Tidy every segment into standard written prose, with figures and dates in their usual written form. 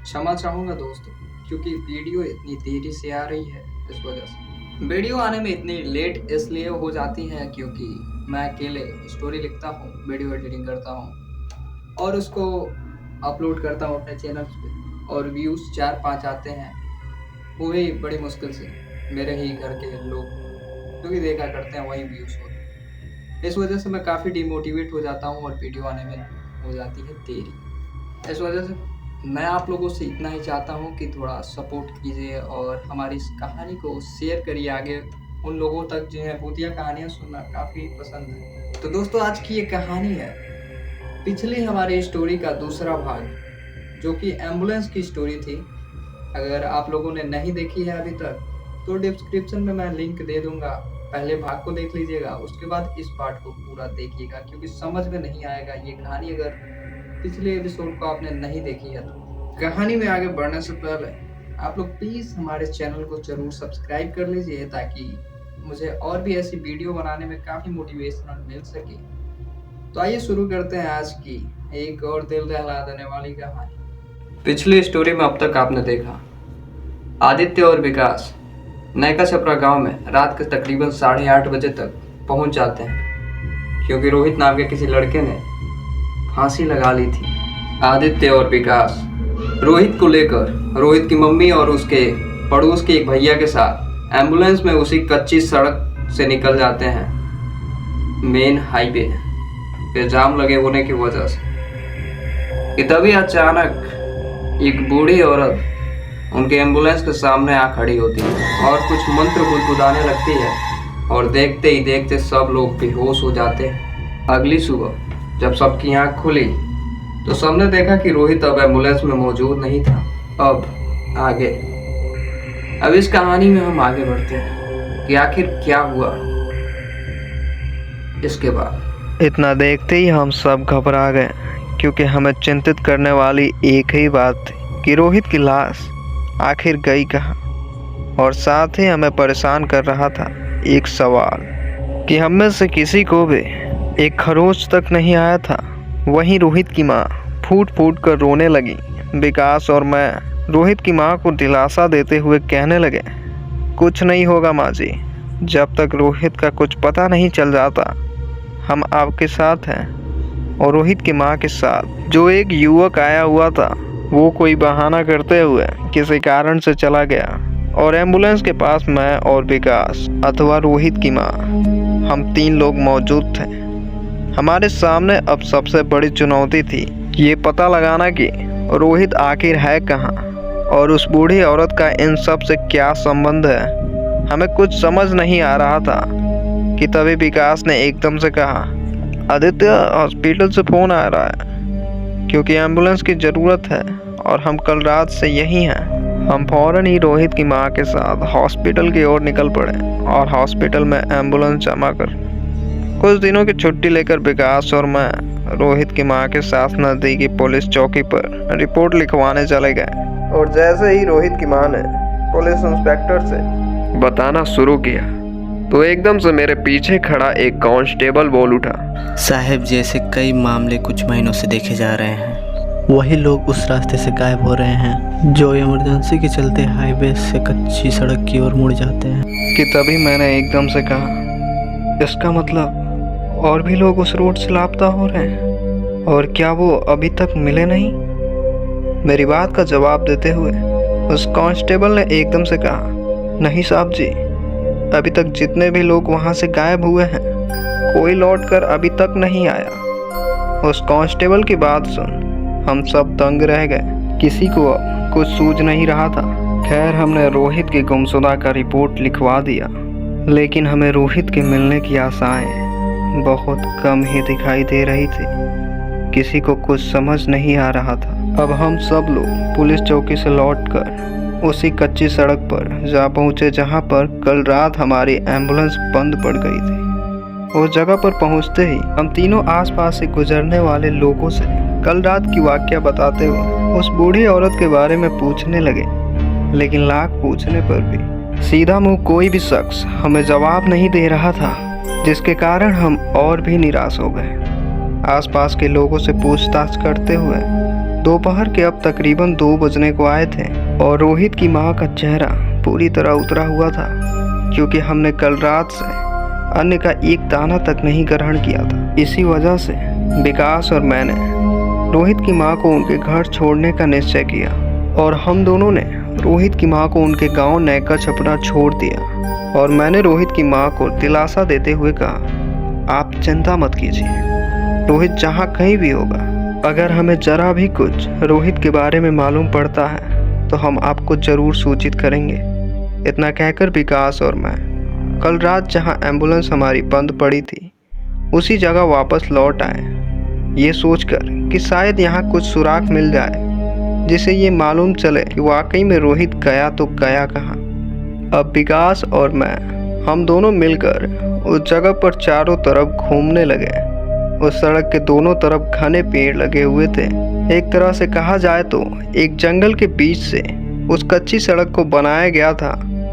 क्षमा चाहूँगा दोस्तों, क्योंकि वीडियो इतनी देरी से आ रही है। इस वजह से वीडियो आने में इतनी लेट इसलिए हो जाती है क्योंकि मैं अकेले स्टोरी लिखता हूँ, वीडियो एडिटिंग करता हूँ और उसको अपलोड करता हूँ अपने चैनल्स पे, और व्यूज़ 4-5 आते हैं, वो भी बड़ी मुश्किल से। मेरे ही घर के लोग जो भी देखा करते हैं वही व्यूज़ होते हैं। इस वजह से मैं काफ़ी डिमोटिवेट हो जाता हूँ और वीडियो आने में हो जाती है देरी। इस वजह से मैं आप लोगों से इतना ही चाहता हूँ कि थोड़ा सपोर्ट कीजिए और हमारी इस कहानी को शेयर करिए आगे उन लोगों तक जिन्हें भूतिया कहानियाँ सुनना काफ़ी पसंद है। तो दोस्तों, आज की ये कहानी है पिछली हमारी स्टोरी का दूसरा भाग, जो कि एम्बुलेंस की स्टोरी थी। अगर आप लोगों ने नहीं देखी है अभी तक तो डिस्क्रिप्शन में मैं लिंक दे दूंगा, पहले भाग को देख लीजिएगा, उसके बाद इस पार्ट को पूरा देखिएगा, क्योंकि समझ में नहीं आएगा ये कहानी अगर पिछले एपिसोड को आपने नहीं देखी है तो। कहानी में आगे बढ़ने से पहले आप लोग प्लीज़ हमारे चैनल को जरूर सब्सक्राइब कर लीजिए, ताकि मुझे और भी ऐसी वीडियो बनाने में काफ़ी मोटिवेशन मिल सके। तो आइए शुरू करते हैं आज की एक और दिल दहला देने वाली कहानी। पिछली स्टोरी में अब तक आपने देखा आदित्य और विकास नयका छपरा गांव में रात के तकरीबन 8:30 बजे तक पहुंच जाते हैं, क्योंकि रोहित नाम के किसी लड़के ने फांसी लगा ली थी। आदित्य और विकास रोहित को लेकर रोहित की मम्मी और उसके पड़ोस के एक भैया के साथ एम्बुलेंस में उसी कच्ची सड़क से निकल जाते हैं, मेन हाईवे पे जाम लगे होने की वजह से। कि तभी अचानक एक बूढ़ी औरत उनके एम्बुलेंस के सामने आ खड़ी होती है और कुछ मंत्र गुदगुदाने लगती है, और देखते ही देखते सब लोग बेहोश हो जाते हैं। अगली सुबह जब सबकी आंख खुली तो सबने देखा कि रोहित अब एम्बुलेंस में मौजूद नहीं था। अब इस कहानी में हम आगे बढ़ते हैं कि आखिर क्या हुआ इसके बाद। इतना देखते ही हम सब घबरा गए, क्योंकि हमें चिंतित करने वाली एक ही बात थी कि रोहित की लाश आखिर गई कहाँ। और साथ ही हमें परेशान कर रहा था एक सवाल कि हम में से किसी को भी एक खरोच तक नहीं आया था। वहीं रोहित की माँ फूट फूट कर रोने लगी। विकास और मैं रोहित की माँ को दिलासा देते हुए कहने लगे, कुछ नहीं होगा माँ जी, जब तक रोहित का कुछ पता नहीं चल जाता हम आपके साथ हैं। और रोहित की माँ के साथ जो एक युवक आया हुआ था, वो कोई बहाना करते हुए किसी कारण से चला गया, और एम्बुलेंस के पास मैं और विकास अथवा रोहित की माँ, हम 3 लोग मौजूद थे। हमारे सामने अब सबसे बड़ी चुनौती थी ये पता लगाना कि रोहित आखिर है कहाँ और उस बूढ़ी औरत का इन सब से क्या संबंध है। हमें कुछ समझ नहीं आ रहा था कि तभी विकास ने एकदम से कहा, आदित्य, हॉस्पिटल से फ़ोन आ रहा है, क्योंकि एम्बुलेंस की ज़रूरत है और हम कल रात से यहीं हैं। हम फौरन ही रोहित की माँ के साथ हॉस्पिटल की ओर निकल पड़े और हॉस्पिटल में एम्बुलेंस जमा कर कुछ दिनों की छुट्टी लेकर विकास और मैं रोहित की माँ के साथ नज़दीकी पुलिस चौकी पर रिपोर्ट लिखवाने चले गए। और जैसे ही रोहित की माँ ने पुलिस इंस्पेक्टर से बताना शुरू किया तो एकदम से मेरे पीछे खड़ा एक कांस्टेबल बोल उठा, साहब, जैसे कई मामले कुछ महीनों से देखे जा रहे हैं, वही लोग उस रास्ते से गायब हो रहे हैं जो इमरजेंसी के चलते हाईवे से कच्ची सड़क की ओर मुड़ जाते हैं। कि तभी मैंने एकदम से कहा, इसका मतलब और भी लोग उस रोड से लापता हो रहे हैं, और क्या वो अभी तक मिले नहीं? मेरी बात का जवाब देते हुए उस कांस्टेबल ने एकदम से कहा, नहीं साहब जी, अभी तक जितने भी लोग वहाँ से गायब हुए हैं कोई लौटकर अभी तक नहीं आया। उस कांस्टेबल की बात सुन हम सब दंग रह गए, किसी को अब कुछ सूझ नहीं रहा था। खैर, हमने रोहित की गुमशुदा का रिपोर्ट लिखवा दिया, लेकिन हमें रोहित के मिलने की आशाएं बहुत कम ही दिखाई दे रही थी। किसी को कुछ समझ नहीं आ रहा था। अब हम सब लोग पुलिस चौकी से लौटकर उसी कच्ची सड़क पर जा पहुँचे जहाँ पर कल रात हमारी एम्बुलेंस बंद पड़ गई थी। उस जगह पर पहुँचते ही हम तीनों आसपास से गुजरने वाले लोगों से कल रात की वाकया बताते हुए उस बूढ़ी औरत के बारे में पूछने लगे, लेकिन लाख पूछने पर भी सीधा मुंह कोई भी शख्स हमें जवाब नहीं दे रहा था, जिसके कारण हम और भी निराश हो गए। आसपास के लोगों से पूछताछ करते हुए दोपहर के अब तकरीबन 2 बजने को आए थे और रोहित की माँ का चेहरा पूरी तरह उतरा हुआ था, क्योंकि हमने कल रात से अन्न का एक दाना तक नहीं ग्रहण किया था। इसी वजह से विकास और मैंने रोहित की माँ को उनके घर छोड़ने का निश्चय किया और हम दोनों ने रोहित की माँ को उनके गांव नैका छपरा छोड़ दिया। और मैंने रोहित की माँ को दिलासा देते हुए कहा, आप चिंता मत कीजिए, रोहित जहाँ कहीं भी होगा, अगर हमें जरा भी कुछ रोहित के बारे में मालूम पड़ता है तो हम आपको ज़रूर सूचित करेंगे। इतना कहकर विकास और मैं कल रात जहां एम्बुलेंस हमारी बंद पड़ी थी उसी जगह वापस लौट आए, ये सोचकर कि शायद यहाँ कुछ सुराग मिल जाए जिसे ये मालूम चले कि वाकई में रोहित गया तो गया कहाँ। अब विकास और मैं हम दोनों मिलकर उस जगह पर चारों तरफ घूमने लगे। उस सड़क के दोनों तरफ घने पेड़ लगे हुए थे। एक तरह से कहा जाए तो एक जंगल के बीच से उस कच्ची सड़क को बनाया गया था।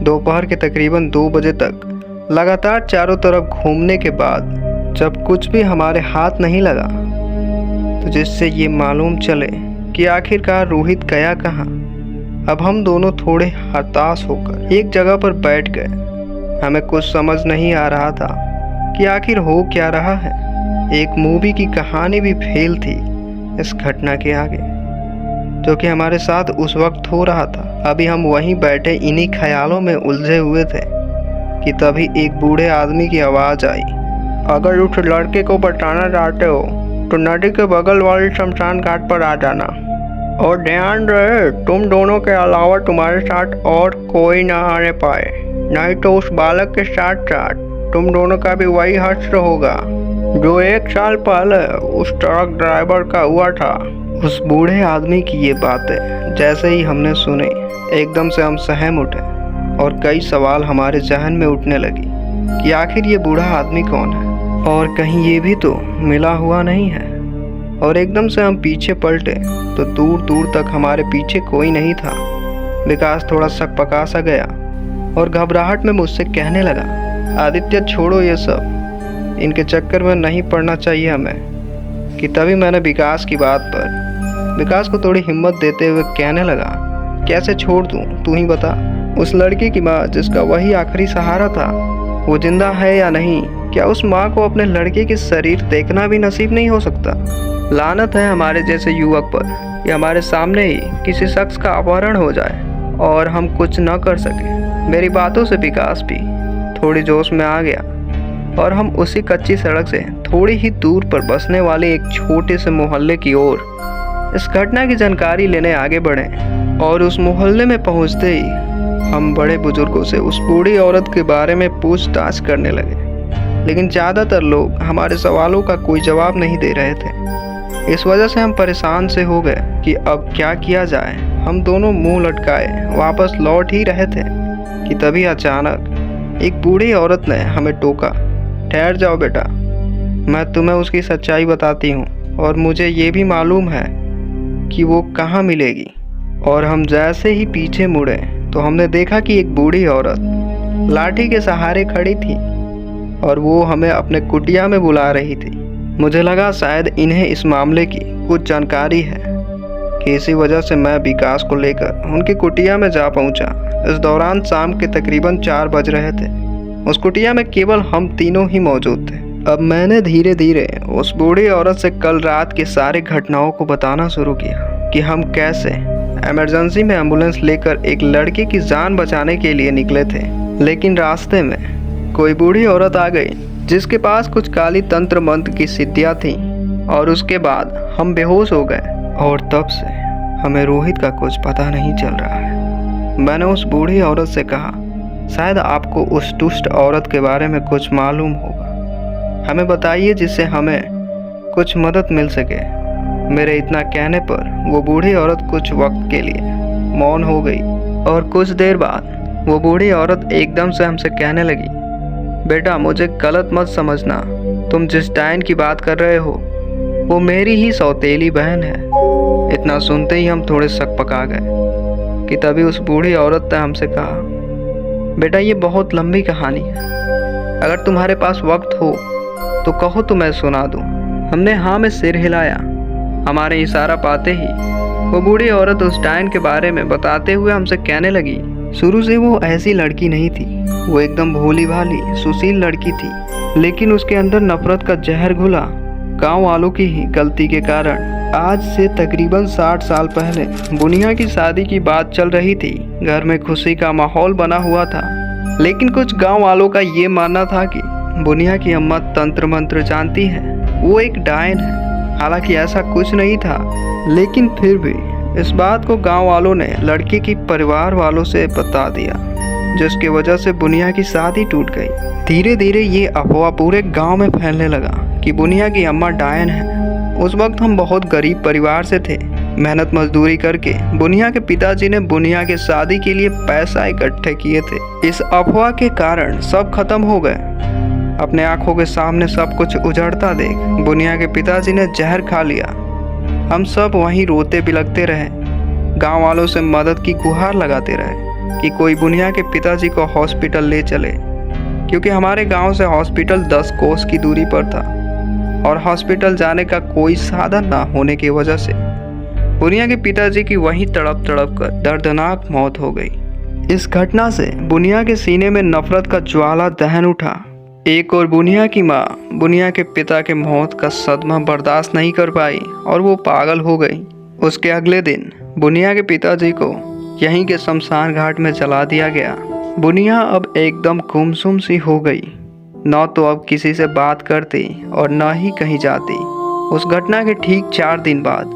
दोपहर के तकरीबन 2 बजे तक लगातार चारों तरफ घूमने के बाद जब कुछ भी हमारे हाथ नहीं लगा, तो जिससे ये मालूम चले कि आखिरकार रोहित गया कहाँ, अब हम दोनों थोड़े हताश होकर एक जगह पर बैठ गए। हमें कुछ समझ नहीं आ रहा था कि आखिर हो क्या रहा है। एक मूवी की कहानी भी फेल थी इस घटना के आगे, जो कि हमारे साथ उस वक्त हो रहा था। अभी हम वहीं बैठे इन्हीं ख्यालों में उलझे हुए थे कि तभी एक बूढ़े आदमी की आवाज़ आई, अगर उस लड़के को बचाना चाहते हो तो नदी के बगल वाले शमशान घाट पर आ जाना, और ध्यान रहे तुम दोनों के अलावा तुम्हारे साथ और कोई ना आने पाए, नहीं तो उस बालक के साथ साथ तुम दोनों का भी वही हश्र होगा जो 1 साल पहले उस ट्रक ड्राइवर का हुआ था। उस बूढ़े आदमी की ये बातें जैसे ही हमने सुनी, एकदम से हम सहम उठे और कई सवाल हमारे जहन में उठने लगी कि आखिर ये बूढ़ा आदमी कौन है और कहीं ये भी तो मिला हुआ नहीं है। और एकदम से हम पीछे पलटे तो दूर दूर तक हमारे पीछे कोई नहीं था। विकास थोड़ा सकपका सा गया और घबराहट में मुझसे कहने लगा, आदित्य छोड़ो ये सब, इनके चक्कर में नहीं पड़ना चाहिए हमें। कि तभी मैंने विकास की बात पर विकास को थोड़ी हिम्मत देते हुए कहने लगा, कैसे छोड़ दूँ, तू ही बता। उस लड़की की माँ जिसका वही आखिरी सहारा था, वो जिंदा है या नहीं? क्या उस माँ को अपने लड़के के शरीर देखना भी नसीब नहीं हो सकता? लानत है हमारे जैसे युवक पर कि हमारे सामने ही किसी शख्स का अपहरण हो जाए और हम कुछ न कर सके। मेरी बातों से विकास भी थोड़ी जोश में आ गया और हम उसी कच्ची सड़क से थोड़ी ही दूर पर बसने वाले एक छोटे से मोहल्ले की ओर इस घटना की जानकारी लेने आगे बढ़े। और उस मोहल्ले में पहुंचते ही हम बड़े बुजुर्गों से उस बूढ़ी औरत के बारे में पूछताछ करने लगे, लेकिन ज़्यादातर लोग हमारे सवालों का कोई जवाब नहीं दे रहे थे। इस वजह से हम परेशान से हो गए कि अब क्या किया जाए। हम दोनों मुंह लटकाए वापस लौट ही रहे थे कि तभी अचानक एक बूढ़ी औरत ने हमें टोका, ठहर जाओ बेटा, मैं तुम्हें उसकी सच्चाई बताती हूँ और मुझे ये भी मालूम है कि वो कहाँ मिलेगी। और हम जैसे ही पीछे मुड़े तो हमने देखा कि एक बूढ़ी औरत लाठी के सहारे खड़ी थी और वो हमें अपने कुटिया में बुला रही थी। मुझे लगा शायद इन्हें इस मामले की कुछ जानकारी है कि इसी वजह से मैं विकास को लेकर उनकी कुटिया में जा पहुंचा। इस दौरान शाम के तकरीबन 4 बज रहे थे। उस कुटिया में केवल हम तीनों ही मौजूद थे। अब मैंने धीरे धीरे उस बूढ़ी औरत से कल रात की सारी घटनाओं को बताना शुरू किया कि हम कैसे इमरजेंसी में एम्बुलेंस लेकर एक लड़की की जान बचाने के लिए निकले थे, लेकिन रास्ते में कोई बूढ़ी औरत आ गई जिसके पास कुछ काली तंत्र मंत्र की सिद्धियाँ थीं और उसके बाद हम बेहोश हो गए। और तब से हमें रोहित का कुछ पता नहीं चल रहा है। मैंने उस बूढ़ी औरत से कहा, शायद आपको उस दुष्ट औरत के बारे में कुछ मालूम होगा, हमें बताइए जिससे हमें कुछ मदद मिल सके। मेरे इतना कहने पर वो बूढ़ी औरत कुछ वक्त के लिए मौन हो गई और कुछ देर बाद वो बूढ़ी औरत एकदम से हमसे कहने लगी, बेटा मुझे गलत मत समझना, तुम जिस डायन की बात कर रहे हो वो मेरी ही सौतेली बहन है। इतना सुनते ही हम थोड़े सकपका गए कि तभी उस बूढ़ी औरत ने हमसे कहा, बेटा ये बहुत लंबी कहानी है, अगर तुम्हारे पास वक्त हो तो कहो तो मैं सुना दूँ। हमने हाँ में सिर हिलाया हमारे इशारा पाते ही वो बूढ़ी औरत उस डायन के बारे में बताते हुए हमसे कहने लगी, शुरू से वो ऐसी लड़की नहीं थी। वो एकदम भोली भाली सुशील लड़की थी, लेकिन उसके अंदर नफरत का जहर घुला। गांव वालों की ही गलती के कारण आज से तकरीबन 60 साल पहले बुनिया की शादी की बात चल रही थी। घर में खुशी का माहौल बना हुआ था, लेकिन कुछ गांव वालों का ये मानना था कि बुनिया की अम्मा तंत्र मंत्र जानती है, वो एक डायन है। हालांकि ऐसा कुछ नहीं था, लेकिन फिर भी इस बात को गांव वालों ने लड़की की परिवार वालों से बता दिया, जिसकी वजह से बुनिया की शादी टूट गई। धीरे धीरे ये अफवाह पूरे गांव में फैलने लगा कि बुनिया की अम्मा डायन है। उस वक्त हम बहुत गरीब परिवार से थे। मेहनत मजदूरी करके बुनिया के पिताजी ने बुनिया के शादी के लिए पैसा इकट्ठे किए थे। इस अफवाह के कारण सब खत्म हो गए। अपने आंखों के सामने सब कुछ उजड़ता देख बुनिया के पिताजी ने जहर खा लिया। हम सब वहीं रोते बिलखते रहे, गांव वालों से मदद की गुहार लगाते रहे कि कोई बुनिया के पिताजी को हॉस्पिटल ले चले, क्योंकि हमारे गांव से हॉस्पिटल 10 कोस की दूरी पर था और हॉस्पिटल जाने का कोई साधन ना होने की वजह से बुनिया के पिताजी की वहीं तड़प तड़प कर दर्दनाक मौत हो गई। इस घटना से बुनिया के सीने में नफरत का ज्वाला दहन उठा। एक और बुनिया की माँ बुनिया के पिता के मौत का सदमा बर्दाश्त नहीं कर पाई और वो पागल हो गई। उसके अगले दिन बुनिया के पिताजी को यहीं के शमशान घाट में जला दिया गया। बुनिया अब एकदम गुमसुम सी हो गई, न तो अब किसी से बात करती और न ही कहीं जाती। उस घटना के ठीक 4 दिन बाद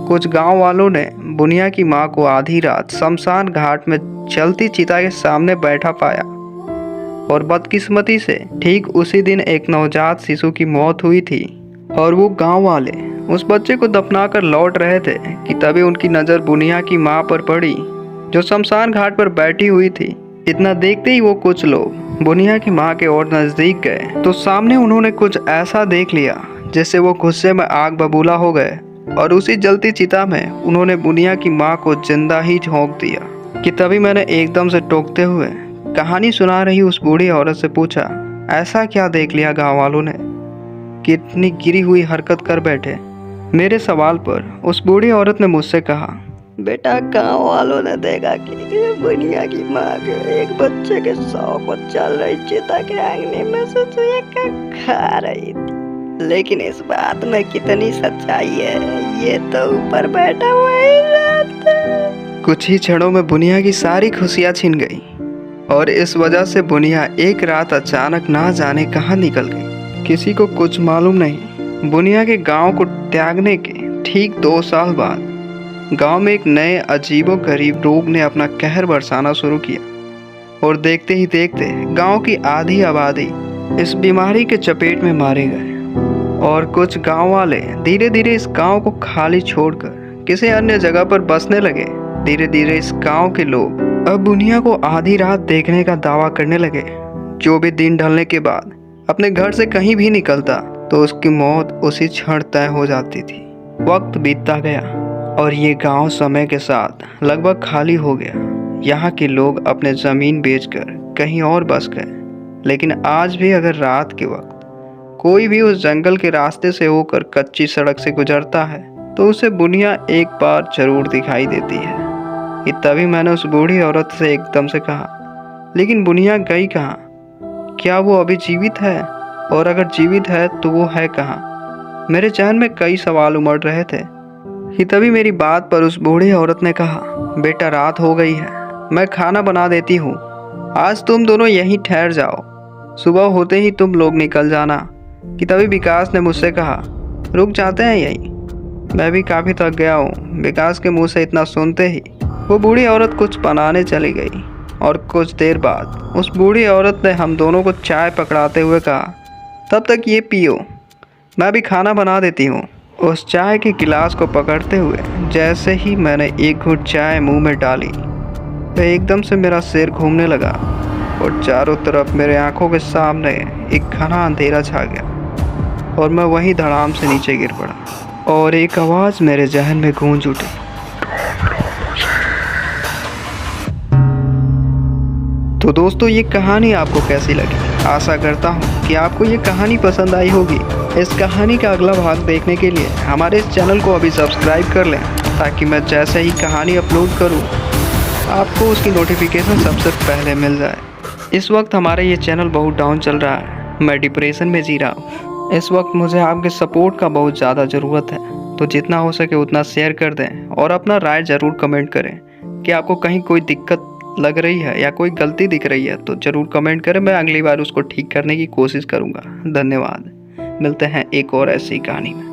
कुछ गांव वालों ने बुनिया की माँ को आधी रात शमशान घाट में जलती चिता के सामने बैठा पाया और बदकिस्मती से ठीक उसी दिन एक नवजात शिशु की मौत हुई थी और वो गांव वाले उस बच्चे को दफनाकर लौट रहे थे कि तभी उनकी नज़र बुनिया की माँ पर पड़ी, जो शमशान घाट पर बैठी हुई थी। इतना देखते ही वो कुछ लोग बुनिया की माँ के और नज़दीक गए तो सामने उन्होंने कुछ ऐसा देख लिया जिससे वो गुस्से में आग बबूला हो गए और उसी जलती चिता में उन्होंने बुनिया की माँ को जिंदा ही झोंक दिया कि तभी मैंने एकदम से टोकते हुए कहानी सुना रही उस बूढ़ी औरत से पूछा, ऐसा क्या देख लिया गांव वालों ने कि इतनी गिरी हुई हरकत कर बैठे। मेरे सवाल पर उस बूढ़ी औरत ने मुझसे कहा, बेटा गांव वालों ने देखा कि बुनिया की माँ के एक बच्चे के 100 को चल रही चिता के आंगने में से चुए खा रही थी, लेकिन इस बात में कितनी सच्चाई है ये तो ऊपर बैठा हुआ ही जानता है। कुछ ही क्षणों में बुनिया की सारी खुशियाँ छिन गई और इस वजह से बुनिया एक रात अचानक ना जाने कहाँ निकल गई। किसी को कुछ मालूम नहीं। बुनिया के गांव को त्यागने के ठीक 2 साल बाद गांव में एक नए अजीबोगरीब रोग ने अपना कहर बरसाना शुरू किया और देखते ही देखते गांव की आधी आबादी इस बीमारी के चपेट में मारे गए और कुछ गांव वाले धीरे धीरे इस गांव को खाली छोड़कर किसी अन्य जगह पर बसने लगे। धीरे धीरे इस गांव के लोग अब बुनिया को आधी रात देखने का दावा करने लगे। जो भी दिन ढलने के बाद अपने घर से कहीं भी निकलता तो उसकी मौत उसी क्षण तय हो जाती थी। वक्त बीतता गया और ये गांव समय के साथ लगभग खाली हो गया। यहाँ के लोग अपने ज़मीन बेचकर कहीं और बस गए, लेकिन आज भी अगर रात के वक्त कोई भी उस जंगल के रास्ते से होकर कच्ची सड़क से गुजरता है तो उसे बुनिया एक बार जरूर दिखाई देती है। कि तभी मैंने उस बूढ़ी औरत से एकदम से कहा, लेकिन बुनिया गई कहाँ? क्या वो अभी जीवित है? और अगर जीवित है तो वो है कहाँ? मेरे जहन में कई सवाल उमड़ रहे थे कि तभी मेरी बात पर उस बूढ़ी औरत ने कहा, बेटा रात हो गई है, मैं खाना बना देती हूँ, आज तुम दोनों यहीं ठहर जाओ, सुबह होते ही तुम लोग निकल जाना। कि तभी विकास ने मुझसे कहा, रुक जाते हैं यहीं, मैं भी काफ़ी थक गया हूँ। विकास के मुंह से इतना सुनते ही वो बूढ़ी औरत कुछ बनाने चली गई और कुछ देर बाद उस बूढ़ी औरत ने हम दोनों को चाय पकड़ाते हुए कहा, तब तक ये पियो, मैं भी खाना बना देती हूँ। उस चाय के गिलास को पकड़ते हुए जैसे ही मैंने एक घूंट चाय मुंह में डाली तो एकदम से मेरा सिर घूमने लगा और चारों तरफ मेरे आंखों के सामने एक घना अंधेरा छा गया और मैं वहीं धड़ाम से नीचे गिर पड़ा और एक आवाज़ मेरे जहन में गूंज उठी। तो दोस्तों ये कहानी आपको कैसी लगी? आशा करता हूँ कि आपको ये कहानी पसंद आई होगी। इस कहानी का अगला भाग देखने के लिए हमारे इस चैनल को अभी सब्सक्राइब कर लें, ताकि मैं जैसे ही कहानी अपलोड करूँ आपको उसकी नोटिफिकेशन सबसे पहले मिल जाए। इस वक्त हमारा ये चैनल बहुत डाउन चल रहा है, मैं डिप्रेशन में जी रहा हूँ। इस वक्त मुझे आपके सपोर्ट का बहुत ज़्यादा ज़रूरत है, तो जितना हो सके उतना शेयर कर दें और अपना राय ज़रूर कमेंट करें कि आपको कहीं कोई दिक्कत लग रही है या कोई गलती दिख रही है तो ज़रूर कमेंट करें, मैं अगली बार उसको ठीक करने की कोशिश करूँगा। धन्यवाद। मिलते हैं एक और ऐसी कहानी में।